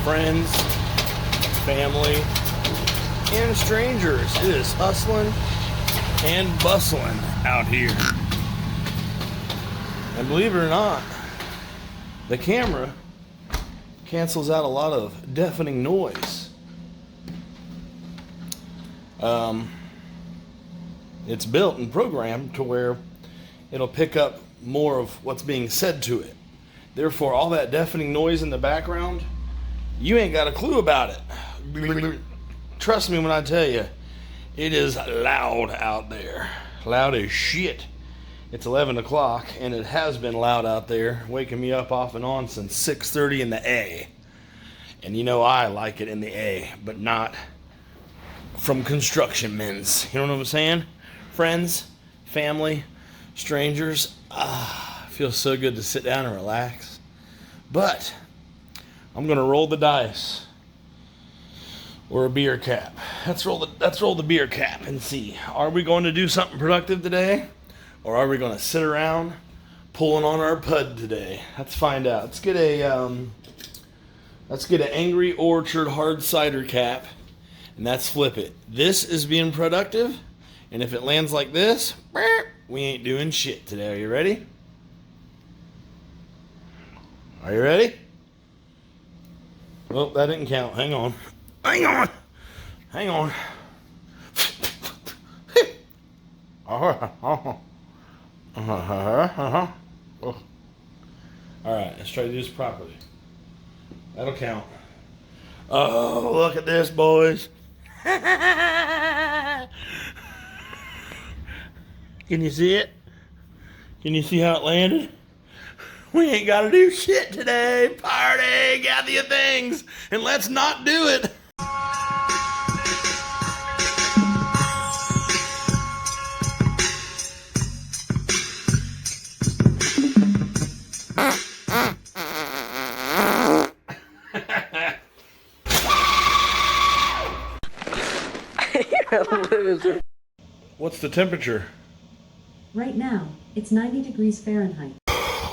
friends, family, and strangers. It is hustling and bustling out here. And believe it or not, the camera cancels out a lot of deafening noise. It's built and programmed to where it'll pick up more of what's being said to it. Therefore, all that deafening noise in the background, you ain't got a clue about it. Trust me when I tell you, it is loud out there. Loud as shit. It's 11 o'clock, and it has been loud out there, waking me up off and on since 6:30 in the A. And you know I like it in the A, but not from construction men's. You know what I'm saying? Friends, family, strangers. Feels so good to sit down and relax. But I'm gonna roll the dice or a beer cap. Let's roll the beer cap and see. Are we going to do something productive today, or are we going to sit around pulling on our pud today? Let's find out. Let's get an Angry Orchard hard cider cap, and let's flip it. This is being productive, and if it lands like this, we ain't doing shit today. Are you ready? Are you ready? Oh, that didn't count. Hang on. Alright, let's try to do this properly. That'll count. Oh, look at this, boys. Can you see it? Can you see how it landed? We ain't got to do shit today. Party, gather your things, and let's not do it. You're a loser. What's the temperature? Right now, it's 90 degrees Fahrenheit.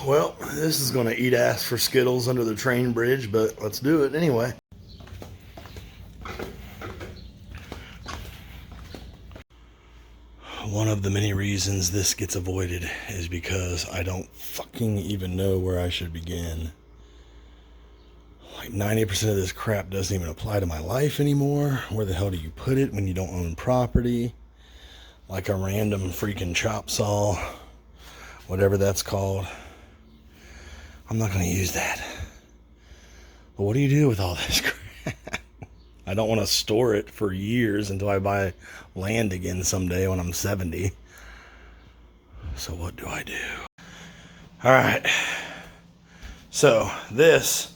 Well, this is going to eat ass for Skittles under the train bridge, but let's do it anyway. One of the many reasons this gets avoided is because I don't fucking even know where I should begin. Like 90% of this crap doesn't even apply to my life anymore. Where the hell do you put it when you don't own property? Like a random freaking chop saw, whatever that's called. I'm not going to use that. But what do you do with all this crap? I don't want to store it for years until I buy land again someday when I'm 70. So what do I do? All right. So this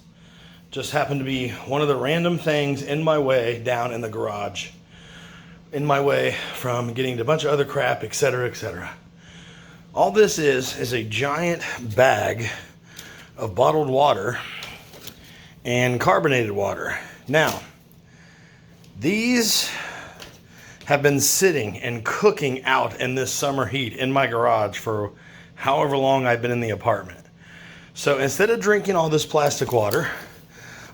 just happened to be one of the random things in my way down in the garage. In my way from getting to a bunch of other crap, etc., etc. All this is a giant bag of bottled water and carbonated water. Now, these have been sitting and cooking out in this summer heat in my garage for however long I've been in the apartment. So instead of drinking all this plastic water,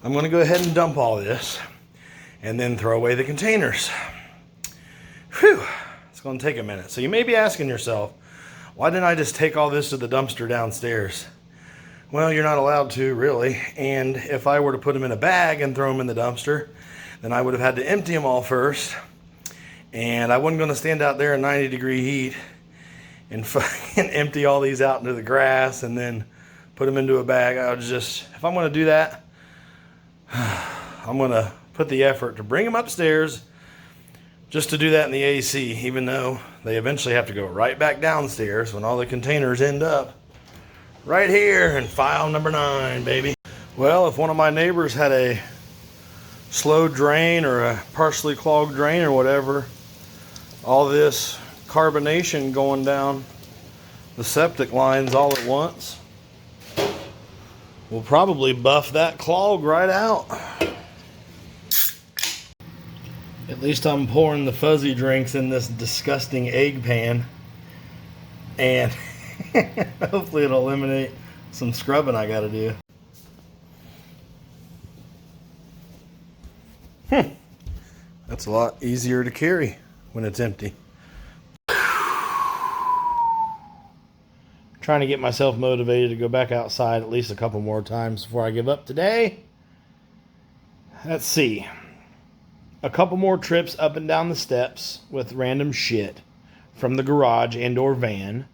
I'm going to go ahead and dump all this and then throw away the containers. Whew, it's going to take a minute. So you may be asking yourself, why didn't I just take all this to the dumpster downstairs? Well, you're not allowed to, really. And if I were to put them in a bag and throw them in the dumpster, then I would have had to empty them all first. And I wasn't going to stand out there in 90-degree heat and fucking empty all these out into the grass and then put them into a bag. I would just, if I'm going to do that, I'm going to put the effort to bring them upstairs just to do that in the AC, even though they eventually have to go right back downstairs when all the containers end up right here in file number 9, baby. Well, if one of my neighbors had a slow drain or a partially clogged drain or whatever, all this carbonation going down the septic lines all at once will probably buff that clog right out. At least I'm pouring the fuzzy drinks in this disgusting egg pan, and hopefully it'll eliminate some scrubbing I gotta do. That's a lot easier to carry when it's empty. Trying to get myself motivated to go back outside at least a couple more times before I give up today. Let's see. A couple more trips up and down the steps with random shit from the garage and or van.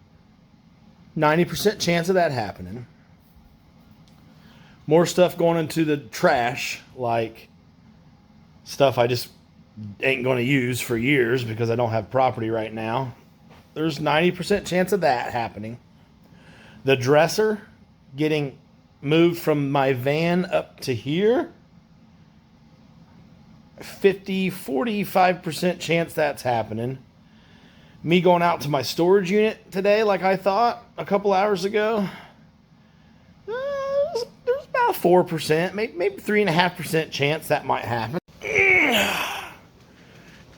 90% chance of that happening. More stuff going into the trash, like stuff I just ain't going to use for years because I don't have property right now. There's 90% chance of that happening. The dresser getting moved from my van up to here. 45% chance that's happening. Me going out to my storage unit today like I thought a couple hours ago. There's about 4%, maybe 3.5% chance that might happen.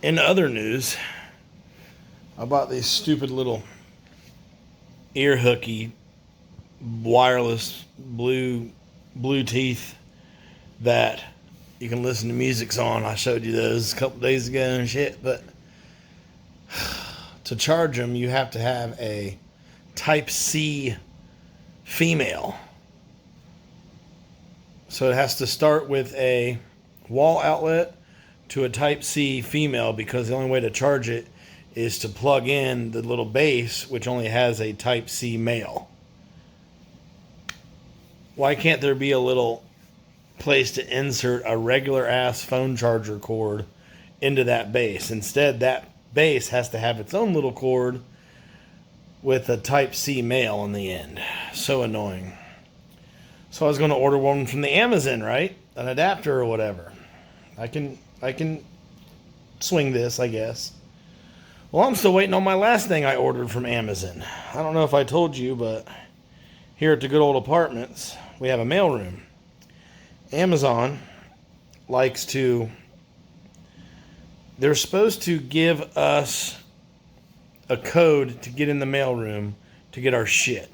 In other news, I bought these stupid little ear hooky wireless blue teeth that you can listen to music on. I showed you those a couple days ago and shit, but to charge them, you have to have a Type-C female. So it has to start with a wall outlet to a Type-C female, because the only way to charge it is to plug in the little base, which only has a Type-C male. Why can't there be a little place to insert a regular ass phone charger cord into that base? Instead, that base has to have its own little cord with a Type-C male on the end. So annoying. So I was going to order one from the Amazon, right? An adapter or whatever. I can swing this, I guess. Well, I'm still waiting on my last thing I ordered from Amazon. I don't know if I told you, but here at the Good Old Apartments, we have a mailroom. Amazon likes to... They're supposed to give us a code to get in the mailroom to get our shit,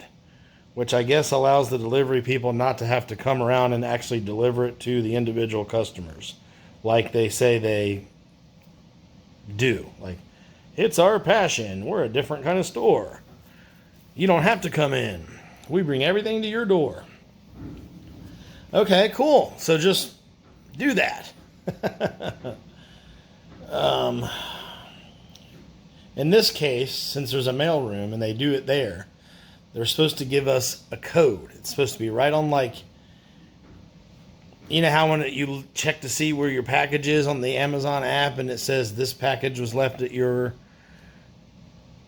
which I guess allows the delivery people not to have to come around and actually deliver it to the individual customers like they say they do. Like, it's our passion. We're a different kind of store. You don't have to come in. We bring everything to your door. Okay, cool. So just do that. In this case, since there's a mailroom and they do it there, they're supposed to give us a code. It's supposed to be right on, like, you know how when you check to see where your package is on the Amazon app and it says this package was left at your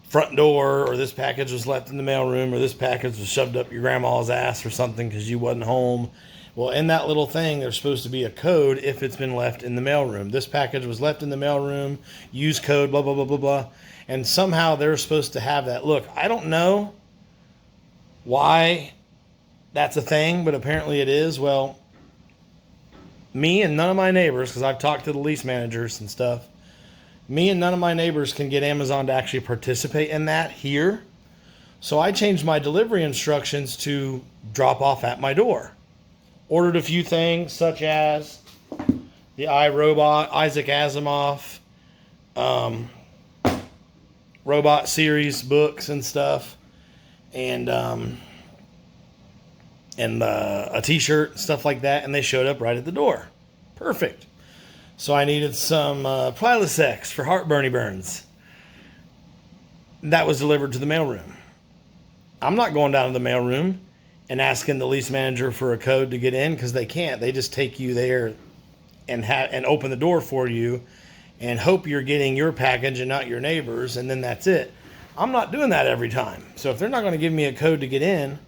front door, or this package was left in the mailroom, or this package was shoved up your grandma's ass or something because you wasn't home. Well, in that little thing, there's supposed to be a code if it's been left in the mailroom. This package was left in the mailroom, use code, blah, blah, blah, blah, blah. And somehow they're supposed to have that. Look, I don't know why that's a thing, but apparently it is. Well, me and none of my neighbors, because I've talked to the lease managers and stuff, me and none of my neighbors can get Amazon to actually participate in that here. So I changed my delivery instructions to drop off at my door. Ordered a few things, such as the iRobot, Isaac Asimov, robot series books and stuff, and a t-shirt, stuff like that, and they showed up right at the door. Perfect. So I needed some Prilosec for heartburny burns. That was delivered to the mailroom. I'm not going down to the mailroom and asking the lease manager for a code to get in, because they can't. They just take you there and open the door for you and hope you're getting your package and not your neighbor's, and then that's it. I'm not doing that every time. So if they're not going to give me a code to get in,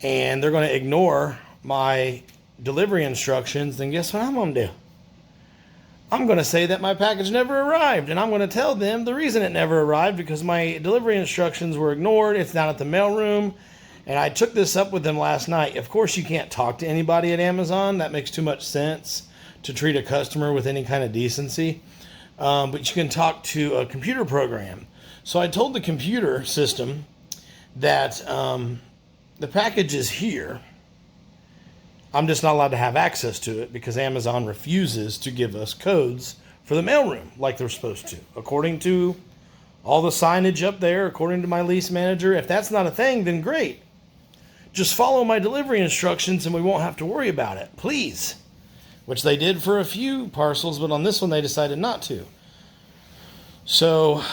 and they're going to ignore my delivery instructions, then guess what I'm going to do? I'm going to say that my package never arrived, and I'm going to tell them the reason it never arrived because my delivery instructions were ignored. It's down at the mailroom, and I took this up with them last night. Of course, you can't talk to anybody at Amazon. That makes too much sense to treat a customer with any kind of decency, but you can talk to a computer program. So I told the computer system that the package is here. I'm just not allowed to have access to it because Amazon refuses to give us codes for the mailroom like they're supposed to. According to all the signage up there, according to my lease manager, if that's not a thing, then great. Just follow my delivery instructions and we won't have to worry about it, please. Which they did for a few parcels, but on this one they decided not to. So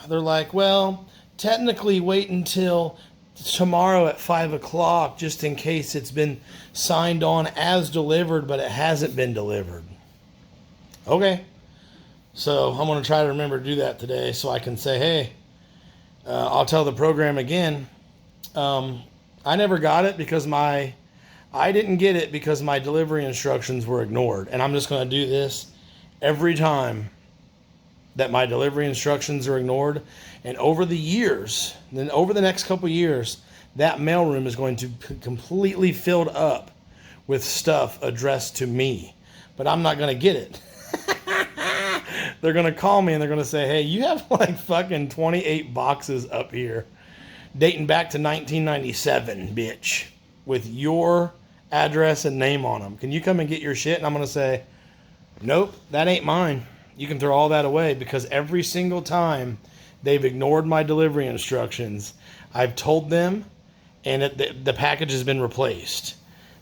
they're like, well, technically wait until tomorrow at 5 o'clock just in case it's been signed on as delivered, but it hasn't been delivered. Okay. So I'm going to try to remember to do that today so I can say, hey, I'll tell the program again. I never got it because I didn't get it because my delivery instructions were ignored. And I'm just going to do this every time that my delivery instructions are ignored. And over the years, then over the next couple years, that mailroom is going to be completely filled up with stuff addressed to me. But I'm not going to get it. They're going to call me and they're going to say, hey, you have like fucking 28 boxes up here dating back to 1997, bitch, with your address and name on them. Can you come and get your shit? And I'm going to say, nope, that ain't mine. You can throw all that away, because every single time they've ignored my delivery instructions, I've told them, and the package has been replaced.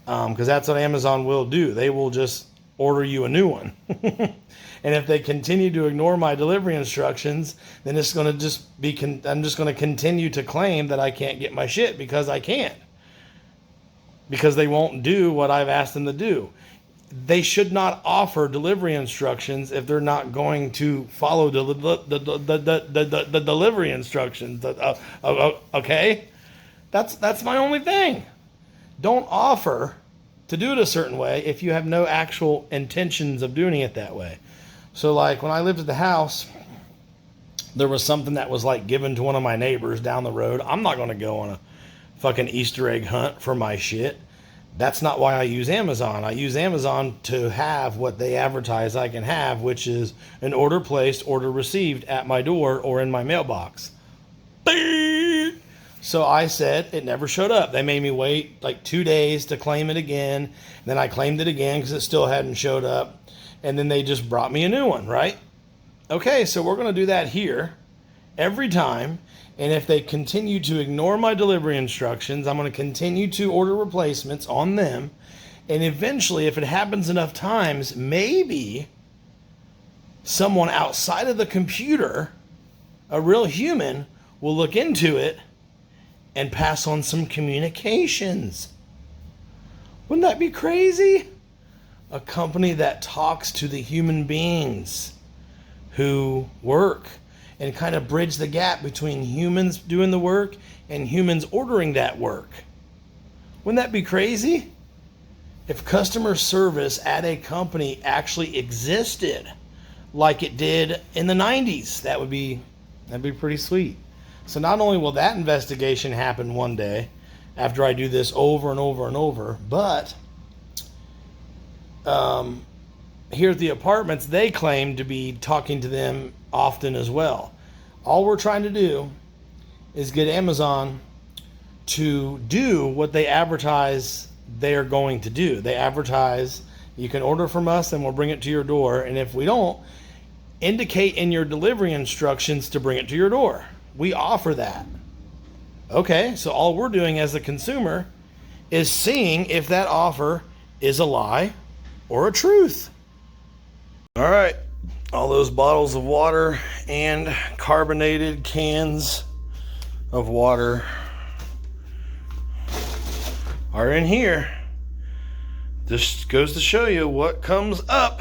Because that's what Amazon will do. They will just order you a new one. And if they continue to ignore my delivery instructions, then it's going to just be, I'm just going to continue to claim that I can't get my shit because I can't. Because they won't do what I've asked them to do. They should not offer delivery instructions if they're not going to follow the delivery instructions. Okay? That's my only thing. Don't offer to do it a certain way if you have no actual intentions of doing it that way. So like when I lived at the house, there was something that was like given to one of my neighbors down the road. I'm not going to go on a fucking Easter egg hunt for my shit. That's not why I use Amazon. I use Amazon to have what they advertise I can have, which is an order placed, order received at my door or in my mailbox. So I said it never showed up. They made me wait like 2 days to claim it again. Then I claimed it again because it still hadn't showed up. And then they just brought me a new one, right? Okay, so we're going to do that here every time. And if they continue to ignore my delivery instructions, I'm going to continue to order replacements on them. And eventually, if it happens enough times, maybe someone outside of the computer, a real human, will look into it and pass on some communications. Wouldn't that be crazy? A company that talks to the human beings who work and kind of bridge the gap between humans doing the work and humans ordering that work. Wouldn't that be crazy? If customer service at a company actually existed like it did in the 90s, that'd be pretty sweet. So not only will that investigation happen one day after I do this over and over and over, but here at the apartments, they claim to be talking to them often as well. All we're trying to do is get Amazon to do what they advertise they're going to do. They advertise, you can order from us and we'll bring it to your door. And if we don't, indicate in your delivery instructions to bring it to your door. We offer that. Okay, so all we're doing as the consumer is seeing if that offer is a lie or a truth. All right, all those bottles of water and carbonated cans of water are in here. This goes to show you what comes up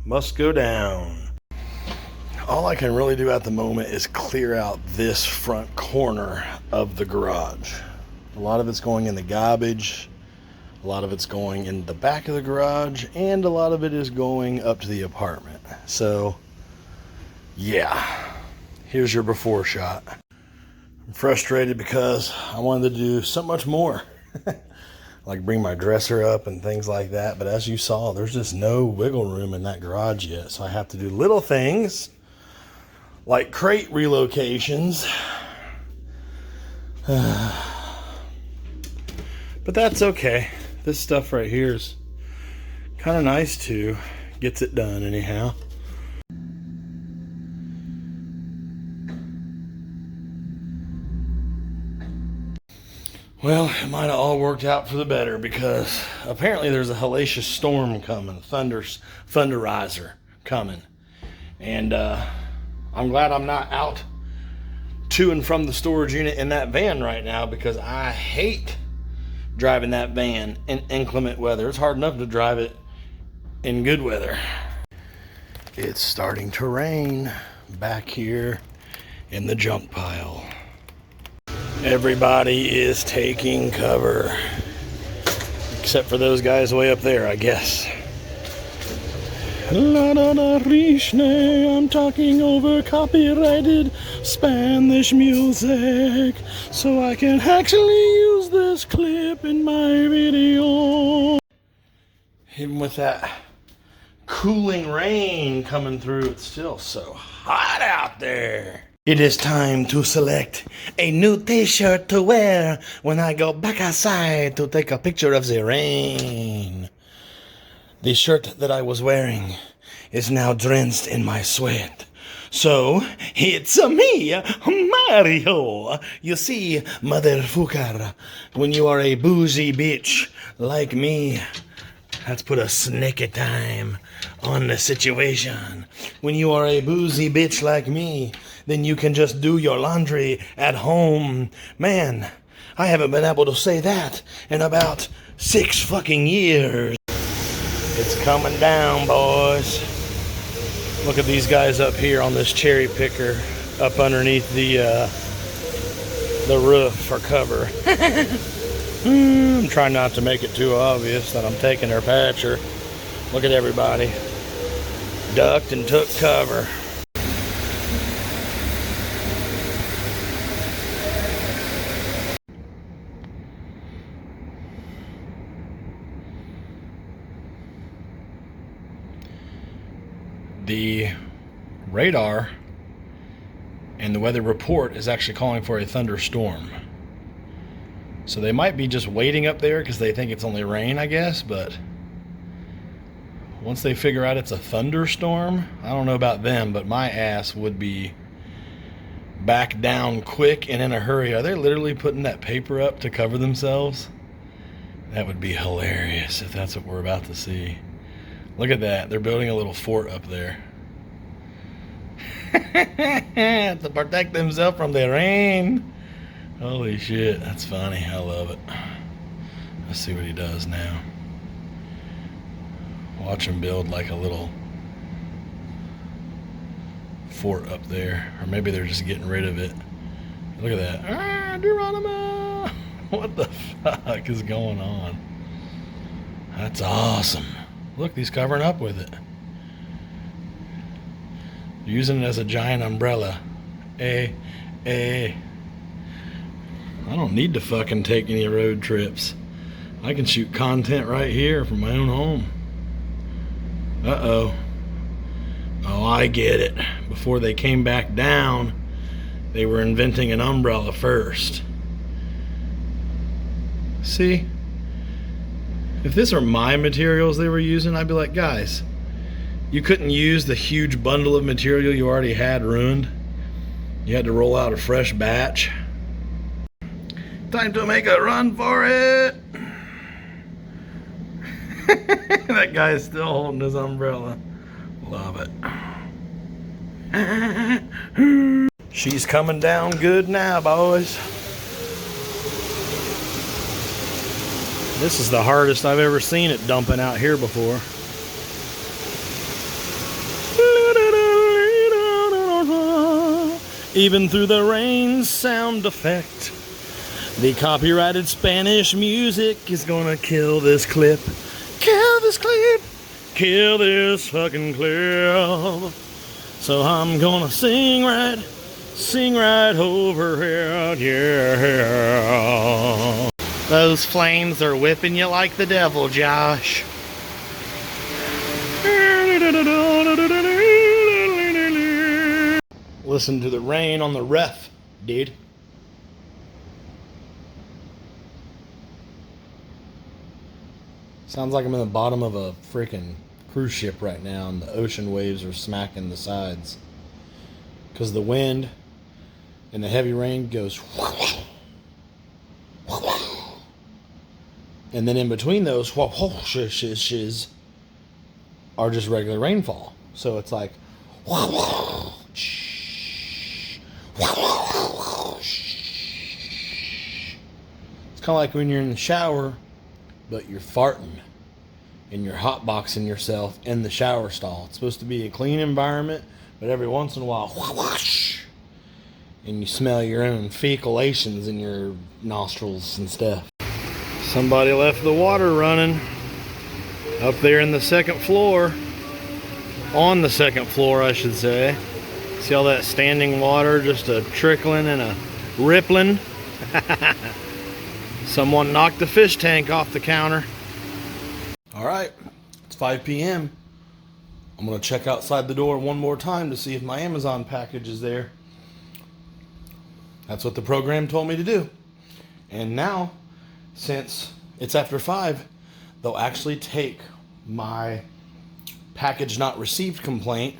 must go down. All I can really do at the moment is clear out this front corner of the garage. A lot of it's going in the garbage. A lot of it's going in the back of the garage, and a lot of it is going up to the apartment. So, yeah, here's your before shot. I'm frustrated because I wanted to do so much more. Like bring my dresser up and things like that. But as you saw, there's just no wiggle room in that garage yet. So I have to do little things like crate relocations. But that's okay. This stuff right here is kind of nice too. Gets it done anyhow. Well, it might have all worked out for the better because apparently there's a hellacious storm coming, thunderizer coming. And I'm glad I'm not out to and from the storage unit in that van right now because I hate driving that van in inclement weather. It's hard enough to drive it in good weather. It's starting to rain back here in the junk pile. Everybody is taking cover. Except for those guys way up there, I guess. La da da Rishne, I'm talking over copyrighted Spanish music, so I can actually use this clip in my video. Even with that cooling rain coming through, it's still so hot out there. It is time to select a new t-shirt to wear when I go back outside to take a picture of the rain. The shirt that I was wearing is now drenched in my sweat. So, it's me, Mario. You see, motherfucker, when you are a boozy bitch like me, let's put a snicky time on the situation. When you are a boozy bitch like me, then you can just do your laundry at home. Man, I haven't been able to say that in about 6 fucking years. It's coming down, boys. Look at these guys up here on this cherry picker up underneath the roof for cover. I'm trying not to make it too obvious that I'm taking their patcher. Look at everybody. Ducked and took cover. The radar and the weather report is actually calling for a thunderstorm. So they might be just waiting up there because they think it's only rain, I guess, but once they figure out it's a thunderstorm, I don't know about them, but my ass would be back down quick and in a hurry. Are they literally putting that paper up to cover themselves? That would be hilarious if that's what we're about to see. Look at that. They're building a little fort up there. To protect themselves from the rain. Holy shit. That's funny. I love it. Let's see what he does now. Watch him build like a little fort up there. Or maybe they're just getting rid of it. Look at that. Ah, Geronimo! What the fuck is going on? That's awesome. Look, he's covering up with it. Using it as a giant umbrella. I don't need to fucking take any road trips. I can shoot content right here from my own home. Uh-oh. Oh, I get it. Before they came back down, they were inventing an umbrella first. See? If this are my materials they were using, I'd be like, guys, you couldn't use the huge bundle of material you already had ruined. You had to roll out a fresh batch. Time to make a run for it. That guy is still holding his umbrella. Love it. She's coming down good now, boys. This is the hardest I've ever seen it dumping out here before. Even through the rain sound effect, the copyrighted Spanish music is gonna kill this clip. Kill this clip. Kill this fucking clip. So I'm gonna sing right over here. Yeah. Those flames are whipping you like the devil, Josh. Listen to the rain on the ref, dude. Sounds like I'm in the bottom of a freaking cruise ship right now, and the ocean waves are smacking the sides. Because the wind and the heavy rain goes... And then in between those shiz are just regular rainfall. So it's like... It's kind of like when you're in the shower, but you're farting and you're hotboxing yourself in the shower stall. It's supposed to be a clean environment, but every once in a while, and you smell your own fecalations in your nostrils and stuff. Somebody left the water running up there in the second floor. On the second floor, I should say. See all that standing water just a trickling and a rippling? Someone knocked the fish tank off the counter. All right, it's 5 p.m. I'm gonna check outside the door one more time to see if my Amazon package is there. That's what the program told me to do. And now, since it's after 5, they'll actually take my package not received complaint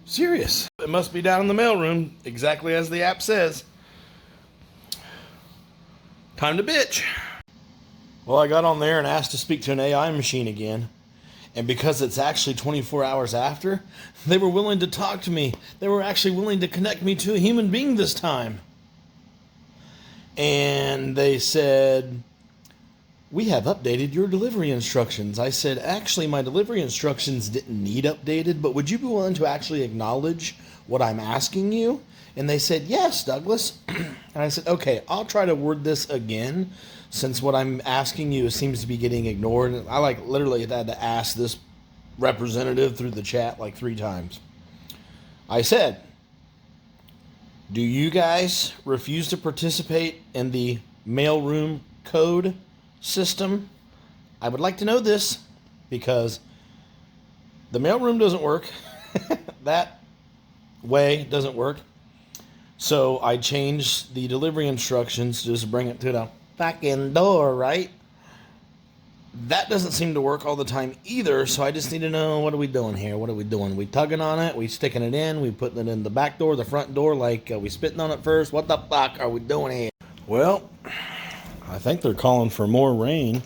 serious. It must be down in the mailroom, exactly as the app says. Time to bitch. Well, I got on there and asked to speak to an AI machine again. And because it's actually 24 hours after, they were willing to talk to me. They were actually willing to connect me to a human being this time. And they said, we have updated your delivery instructions. I said, actually, my delivery instructions didn't need updated, but would you be willing to actually acknowledge what I'm asking you? And they said, yes, Douglas. And I said, okay, I'll try to word this again, since what I'm asking you seems to be getting ignored. I literally had to ask this representative through the chat 3 times. I said, do you guys refuse to participate in the mailroom code system? I would like to know this because the mailroom doesn't work. That way doesn't work. So I changed the delivery instructions to just bring it to the fucking door, right? That doesn't seem to work all the time either, so I just need to know, what are we doing here? What are we doing? We tugging on it? We sticking it in? We putting it in the back door, the front door? We spitting on it first? What the fuck are we doing here? Well, I think they're calling for more rain.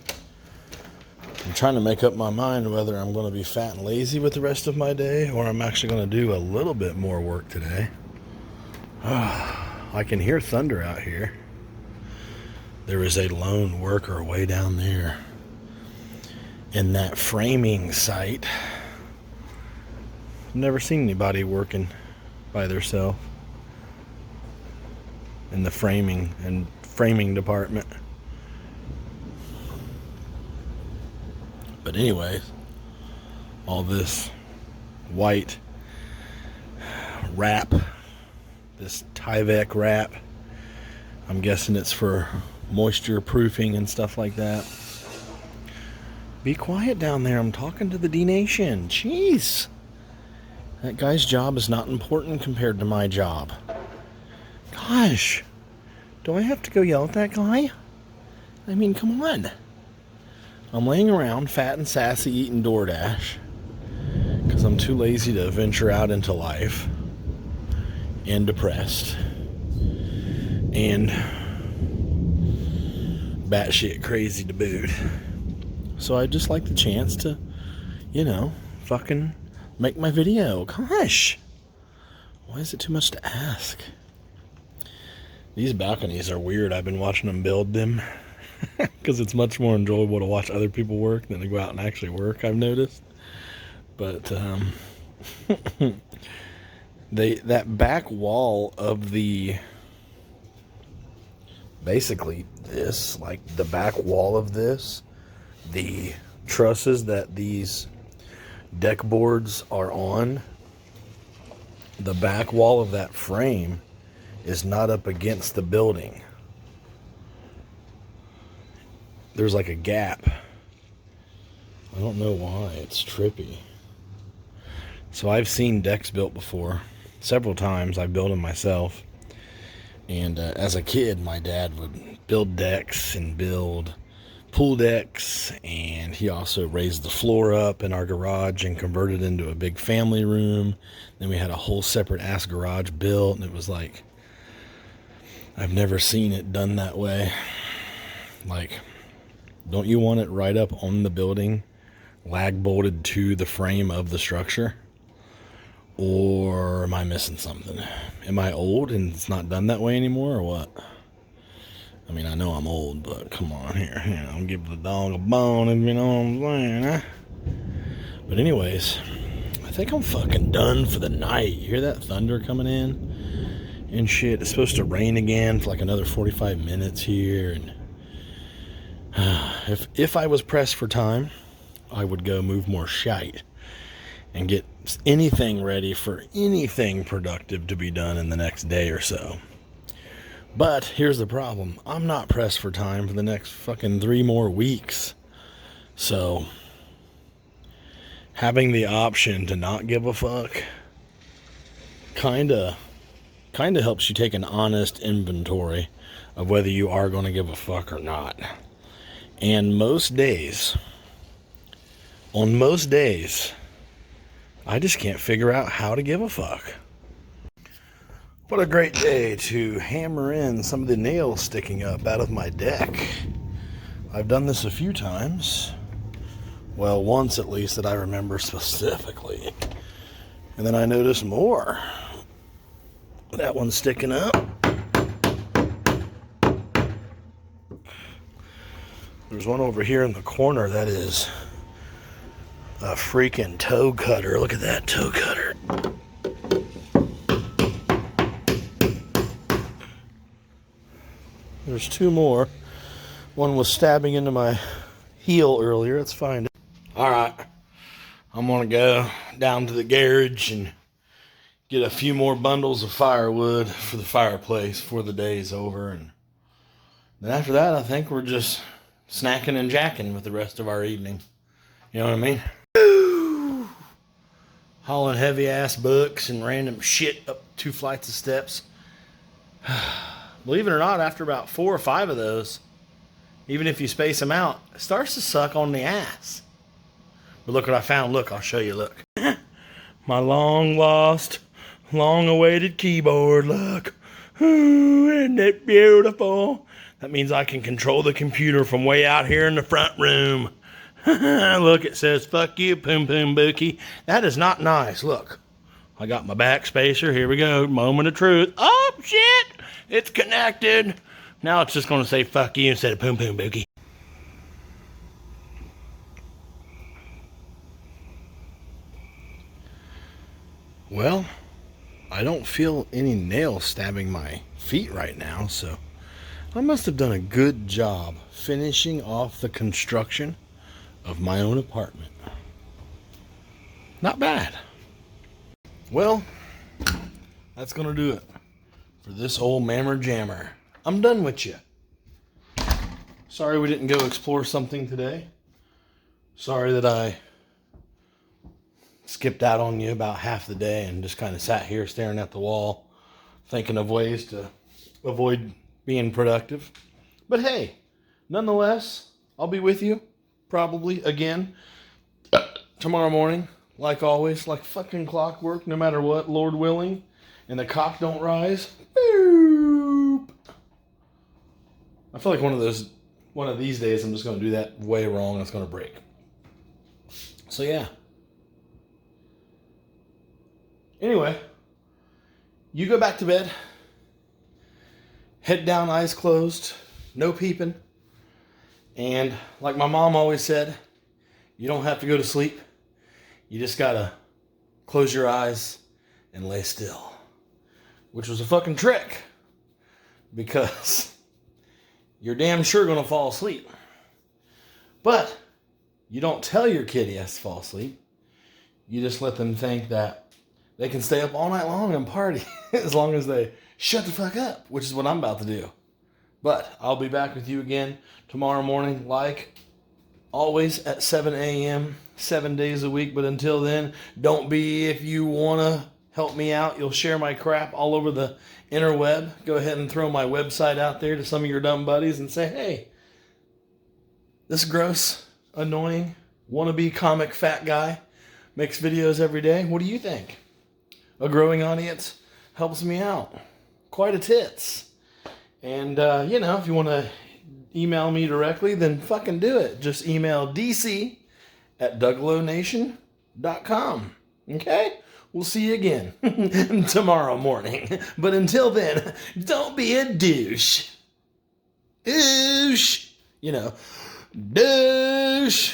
I'm trying to make up my mind whether I'm going to be fat and lazy with the rest of my day, or I'm actually going to do a little bit more work today. I can hear thunder out here. There is a lone worker way down there in that framing site. I've never seen anybody working by themselves in the framing department. But anyways, all this white wrap, this Tyvek wrap, I'm guessing it's for moisture proofing and stuff like that. Be quiet down there. I'm talking to the D-Nation. Jeez. That guy's job is not important compared to my job. Gosh. Do I have to go yell at that guy? I mean, come on. I'm laying around fat and sassy eating DoorDash because I'm too lazy to venture out into life, and depressed and batshit crazy to boot. So I just like the chance to, fucking make my video. Gosh, why is it too much to ask? These balconies are weird. I've been watching them build them because it's much more enjoyable to watch other people work than to go out and actually work, I've noticed. But that back wall of the back wall of this, the trusses that these deck boards are on, the back wall of that frame is not up against the building. There's a gap. I don't know why. It's trippy. So I've seen decks built before. Several times I've built them myself. And as a kid, my dad would build decks and build pool decks, and he also raised the floor up in our garage and converted it into a big family room. Then we had a whole separate ass garage built, and it was like, I've never seen it done that way. Like, don't you want it right up on the building, lag bolted to the frame of the structure? Or am I missing something? Am I old and it's not done that way anymore, or what? I mean, I know I'm old, but come on here. You know, give the dog a bone, if you know what I'm saying, huh? But anyways, I think I'm fucking done for the night. You hear that thunder coming in and shit? It's supposed to rain again for like another 45 minutes here. And if I was pressed for time, I would go move more shite and get anything ready for anything productive to be done in the next day or so. But here's the problem. I'm not pressed for time for the next fucking 3 more weeks. So having the option to not give a fuck kinda helps you take an honest inventory of whether you are going to give a fuck or not. And on most days, I just can't figure out how to give a fuck. What a great day to hammer in some of the nails sticking up out of my deck. I've done this a few times. Well, once at least that I remember specifically. And then I noticed more. That one's sticking up. There's one over here in the corner that is a freaking toe cutter. Look at that toe cutter. There's 2 more. One was stabbing into my heel earlier. Let's find it. All right. I'm going to go down to the garage and get a few more bundles of firewood for the fireplace before the day's over. And then after that, I think we're just snacking and jacking with the rest of our evening. You know what I mean? Hauling heavy ass books and random shit up 2 flights of steps. Believe it or not, after about 4 or 5 of those, even if you space them out, it starts to suck on the ass. But look what I found. Look, I'll show you. Look. My long lost, long awaited keyboard. Look. Ooh, isn't it beautiful? That means I can control the computer from way out here in the front room. Look, it says, fuck you, Poom Poom Bookie. That is not nice. Look, I got my backspacer. Here we go. Moment of truth. Oh, shit. It's connected. Now it's just going to say fuck you instead of Poom Poom Bookie. Well, I don't feel any nails stabbing my feet right now, so I must have done a good job finishing off the construction of my own apartment. Not bad. Well, that's gonna do it for this old mammer jammer. I'm done with you. Sorry we didn't go explore something today. Sorry that I skipped out on you about half the day and just kind of sat here staring at the wall, thinking of ways to avoid being productive. But hey, nonetheless, I'll be with you probably again tomorrow morning, like always, like fucking clockwork, no matter what, Lord willing, and the cock don't rise. Boop. I feel like one of these days I'm just going to do that way wrong and it's going to break. So yeah. Anyway, you go back to bed, head down, eyes closed, no peeping. And like my mom always said, you don't have to go to sleep. You just gotta close your eyes and lay still. Which was a fucking trick. Because you're damn sure gonna fall asleep. But you don't tell your kid he has to fall asleep. You just let them think that they can stay up all night long and party as long as they shut the fuck up, which is what I'm about to do. But I'll be back with you again tomorrow morning, like always at 7 a.m., 7 days a week. But until then, don't be, if you want to help me out, you'll share my crap all over the interweb. Go ahead and throw my website out there to some of your dumb buddies and say, hey, This gross, annoying, wannabe comic fat guy makes videos every day. What do you think? A growing audience helps me out. Quite a tits. And, if you want to email me directly, then fucking do it. Just email dc@douglowNation.com. Okay? We'll see you again tomorrow morning. But until then, don't be a douche. Douche. Douche.